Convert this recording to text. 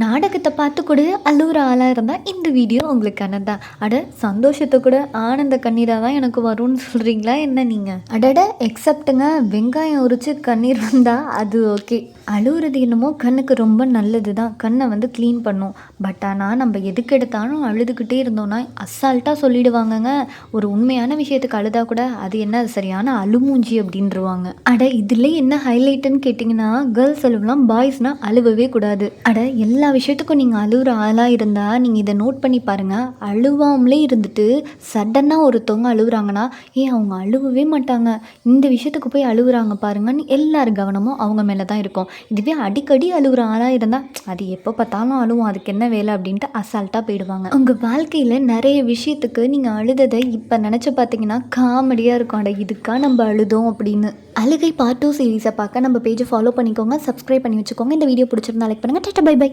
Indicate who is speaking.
Speaker 1: நாடகத்தை பார்த்து கூட அழுவுற ஆளாக இருந்தால் இந்த வீடியோ உங்களுக்கான தான். அட சந்தோஷத்தை கூட ஆனந்த கண்ணீராக தான் எனக்கு வரும்னு சொல்கிறீங்களா என்ன நீங்கள்? அடட எக்ஸப்ட்டுங்க, வெங்காயம் உரித்து கண்ணீர் வந்தால் அது ஓகே. அழுவுறது என்னமோ கண்ணுக்கு ரொம்ப நல்லது தான், கண்ணை வந்து க்ளீன் பண்ணும். பட் ஆனால் நம்ம எதுக்கு எடுத்தாலும் அழுதுகிட்டே இருந்தோம்னா அசால்ட்டாக சொல்லிடுவாங்கங்க. ஒரு உண்மையான விஷயத்துக்கு அழுதா கூட அது என்ன சரியான அழுமூஞ்சி அப்படின்றவாங்க. அட இதில் என்ன ஹைலைட்டுன்னு கேட்டிங்கன்னா, கேர்ள்ஸ் அழுவலாம், பாய்ஸ்னால் அழுவவே கூடாது. அட எல்லா விஷயத்துக்கும் நீங்கள் அழுகுற ஆளாக இருந்தால் நீங்கள் இதை நோட் பண்ணி பாருங்கள். அழுவாமலே இருந்துட்டு சடனாக ஒருத்தவங்க அழுகுறாங்கன்னா அவங்க அழுவவே மாட்டாங்க, இந்த விஷயத்துக்கு போய் அழுகுறாங்க பாருங்கன்னு எல்லார் கவனமும் அவங்க மேலே தான் இருக்கும். இதுவே அடிக்கடி அழுகுற ஆளாக இருந்தால் அது எப்போ பார்த்தாலும் அழுவும், அதுக்கு என்ன வேலை அப்படின்ட்டு அசால்ட்டாக போயிடுவாங்க. உங்கள் வாழ்க்கையில் நிறைய விஷயத்துக்கு நீங்கள் அழுததை இப்போ நினச்சி பார்த்தீங்கன்னா காமெடியாக இருக்கும். அட இதுக்கா நம்ம அழுதோம் அப்படின்னு. அழுகை பார்ட் 2 சீரீஸை பார்க்க நம்ம பேஜை ஃபாலோ பண்ணிக்கோங்க, சப்ஸ்கிரைப் பண்ணி வச்சுக்கோங்க. இந்த வீடியோ பிடிச்சிருந்தா லைக் பண்ணுங்கள். Tata bye by.